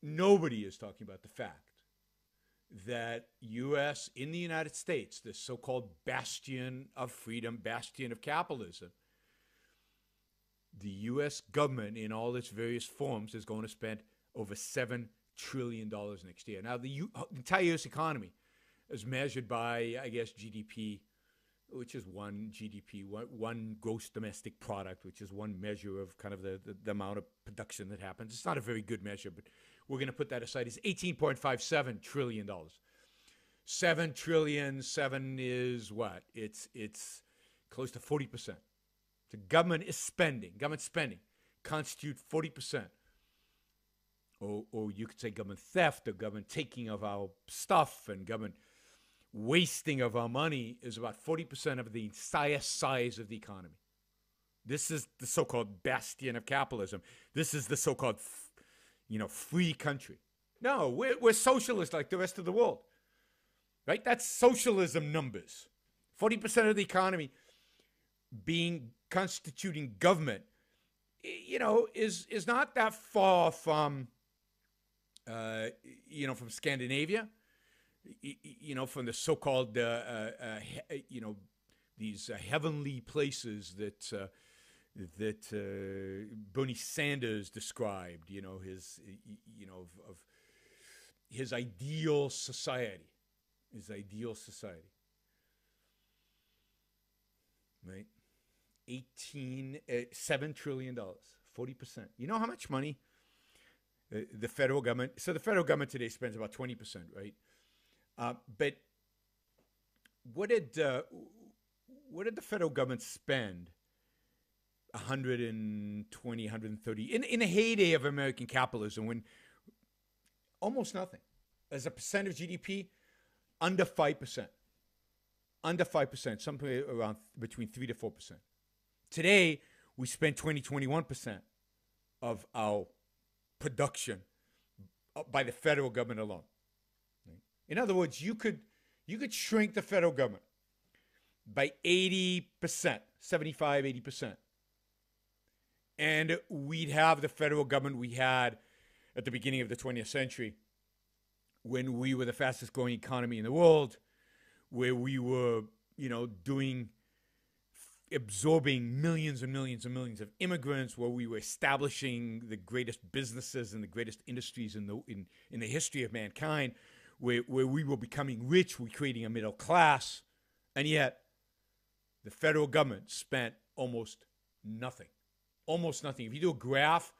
nobody is talking about the fact that U.S. in the United States, this so-called bastion of freedom, bastion of capitalism, the U.S. government in all its various forms is going to spend over $7 trillion next year. Now, the entire U.S. economy is measured by, I guess, GDP, which is one GDP, one gross domestic product, which is one measure of kind of the amount of production that happens. It's not a very good measure, but we're going to put that aside. It's $18.57 trillion. 7 trillion, 7 is what? It's close to 40%. The government spending constitute 40%. Or you could say government theft or government taking of our stuff and government wasting of our money is about 40% of the entire size of the economy. This is the so-called bastion of capitalism. This is the so-called, free country. No, we're socialist like the rest of the world, right? That's socialism numbers. 40% of the economy constituting government, is not that far from, from Scandinavia. From the so-called, these heavenly places that Bernie Sanders described, his ideal society, right? $7 trillion, 40%. You know how much money the federal government? So the federal government today spends about 20%, right? But what did the federal government spend 120, 130 in the heyday of American capitalism, when almost nothing as a percent of GDP, under 5%, something around between 3 to 4%. Today we spend 21% of our production by the federal government alone. In other words, you could shrink the federal government by 80%, 75, 80%. And we'd have the federal government we had at the beginning of the 20th century, when we were the fastest growing economy in the world, where we were, absorbing millions and millions and millions of immigrants, where we were establishing the greatest businesses and the greatest industries in the history of mankind, where we were becoming rich, we're creating a middle class, and yet the federal government spent almost nothing. Almost nothing. If you do a graph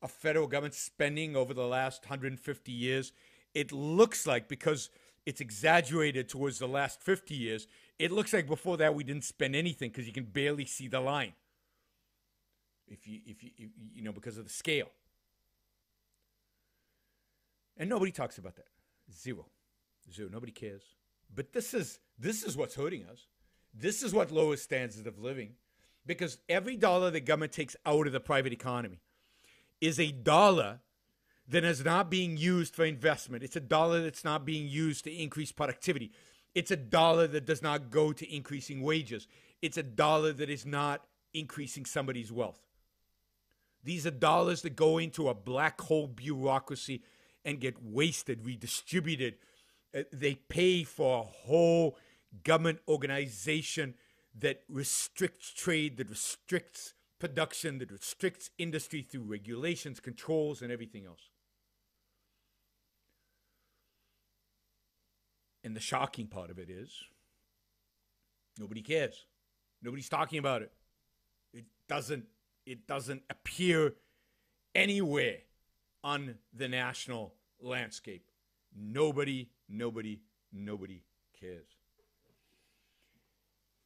of federal government spending over the last 150 years, it looks like, because it's exaggerated towards the last 50 years, it looks like before that we didn't spend anything, because you can barely see the line. If you because of the scale. And nobody talks about that. Zero. Nobody cares. But this is what's hurting us. This is what lowers standards of living, because every dollar the government takes out of the private economy is a dollar that is not being used for investment. It's a dollar that's not being used to increase productivity. It's a dollar that does not go to increasing wages. It's a dollar that is not increasing somebody's wealth. These are dollars that go into a black hole bureaucracy and get wasted, redistributed. They pay for a whole government organization that restricts trade, that restricts production, that restricts industry through regulations, controls, and everything else. And the shocking part of it is nobody cares. Nobody's talking about it. It doesn't appear anywhere on the national landscape. Nobody cares.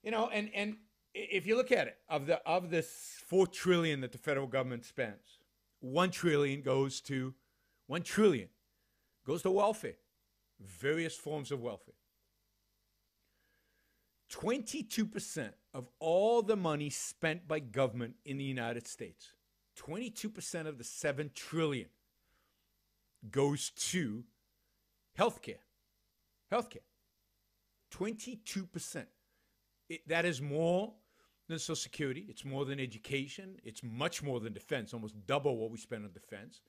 And if you look at it, of this $4 trillion that the federal government spends, $1 trillion goes to welfare, various forms of welfare. 22% of all the money spent by government in the United States, 22% of the $7 trillion goes to healthcare. 22%. That is more than Social Security. It's more than education. It's much more than defense, almost double what we spend on defense.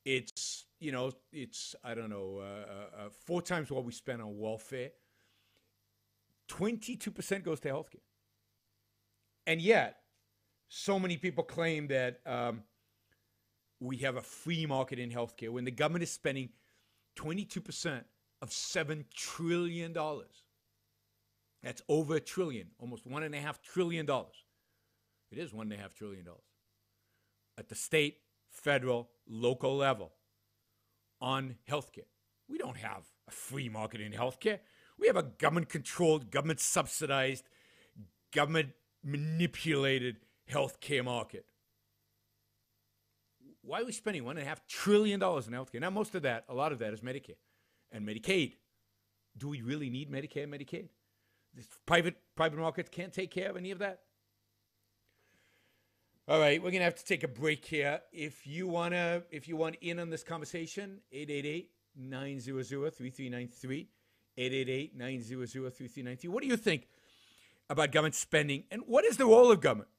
It's it's, I don't know, 4 times what we spend on welfare. 22% goes to healthcare. And yet, so many people claim that we have a free market in healthcare when the government is spending 22% of $7 trillion. That's over $1 trillion, almost $1.5 trillion. It is $1.5 trillion at the state, federal, local level on healthcare. We don't have a free market in healthcare. We have a government-controlled, government-subsidized, government-manipulated healthcare market. Why are we spending $1.5 trillion in healthcare? Now, a lot of that is Medicare and Medicaid. Do we really need Medicare and Medicaid? This private markets can't take care of any of that. All right, we're gonna have to take a break here. If you want in on this conversation, 888-900-3393, 888-900-3393. What do you think about government spending, and what is the role of government?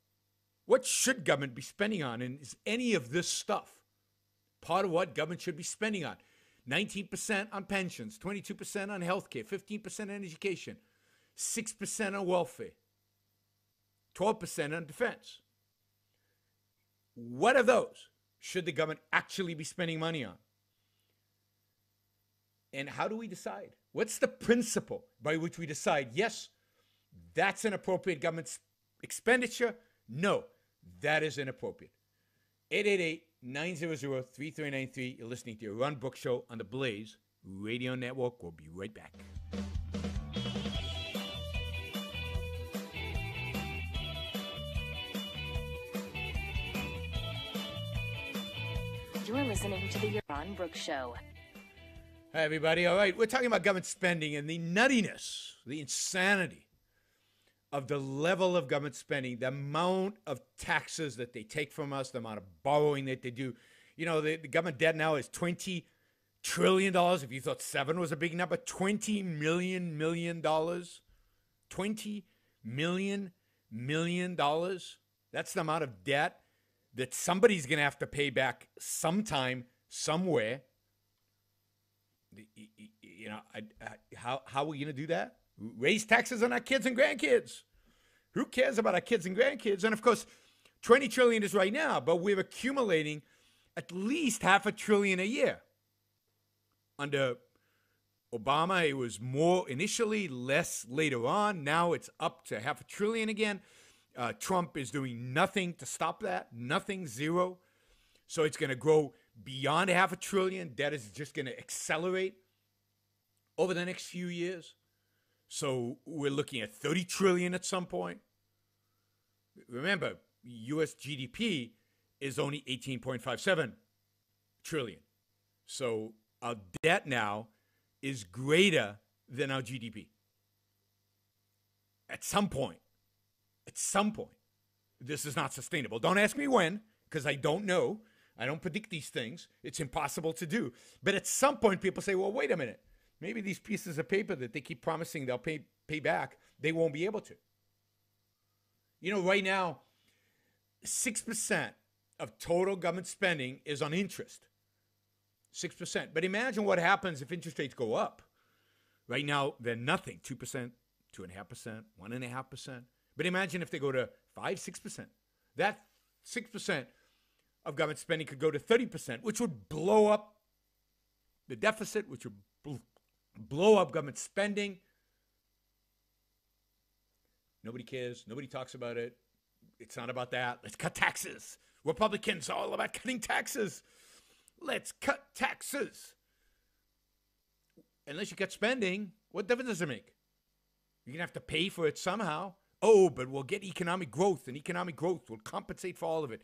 What should government be spending on, and is any of this stuff part of what government should be spending on? 19% on pensions, 22% on healthcare, 15% on education, 6% on welfare, 12% on defense. What of those should the government actually be spending money on? And how do we decide? What's the principle by which we decide, yes, that's an appropriate government expenditure? No, that is inappropriate. 888-900-3393. You're listening to your Yaron Brook Show on the Blaze Radio Network. We'll be right back. You're listening to the Yaron Brook Show. Hi, everybody. All right, we're talking about government spending and the nuttiness, the insanity of the level of government spending, the amount of taxes that they take from us, the amount of borrowing that they do. The government debt now is $20 trillion. If you thought 7 was a big number, $20 million. $20 million. That's the amount of debt that somebody's going to have to pay back sometime, somewhere. How are we going to do that? Raise taxes on our kids and grandkids. Who cares about our kids and grandkids? And of course, $20 trillion is right now, but we're accumulating at least $500 billion a year. Under Obama, it was more initially, less later on. Now it's up to $500 billion again. Trump is doing nothing to stop that. Nothing, zero. So it's going to grow beyond $500 billion. Debt is just going to accelerate over the next few years. So we're looking at $30 trillion at some point. Remember, U.S. GDP is only $18.57 trillion. So our debt now is greater than our GDP. At some point, this is not sustainable. Don't ask me when, because I don't know. I don't predict these things. It's impossible to do. But at some point, people say, well, wait a minute. Maybe these pieces of paper that they keep promising they'll pay back, they won't be able to. Right now, 6% of total government spending is on interest. 6%. But imagine what happens if interest rates go up. Right now, they're nothing. 2%, 2.5%, 1.5%. But imagine if they go to 5, 6%. That 6% of government spending could go to 30%, which would blow up the deficit, which would blow up government spending. Nobody cares. Nobody talks about it. It's not about that. Let's cut taxes. Republicans are all about cutting taxes. Let's cut taxes. Unless you cut spending, what difference does it make? You're going to have to pay for it somehow. Oh, but we'll get economic growth, and economic growth will compensate for all of it.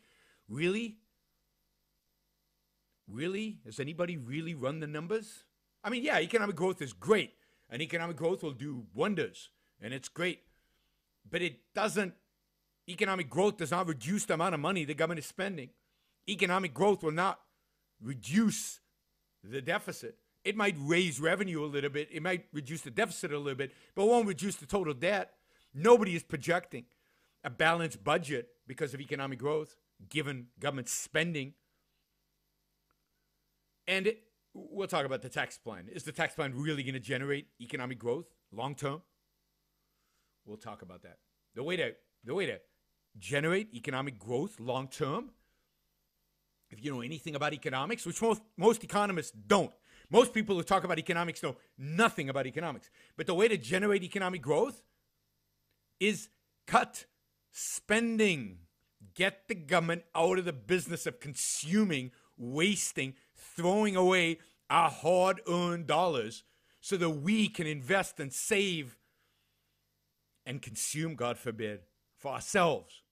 Really? Really? Has anybody really run the numbers? I mean, yeah, economic growth is great, and economic growth will do wonders, and it's great. But economic growth does not reduce the amount of money the government is spending. Economic growth will not reduce the deficit. It might raise revenue a little bit. It might reduce the deficit a little bit, but it won't reduce the total debt. Nobody is projecting a balanced budget because of economic growth, given government spending. And we'll talk about the tax plan. Is the tax plan really going to generate economic growth long term? We'll talk about that. The way to generate economic growth long term, if you know anything about economics, which most economists don't. Most people who talk about economics know nothing about economics. But the way to generate economic growth is cut spending. Get the government out of the business of consuming, wasting, throwing away our hard-earned dollars so that we can invest and save and consume, God forbid, for ourselves.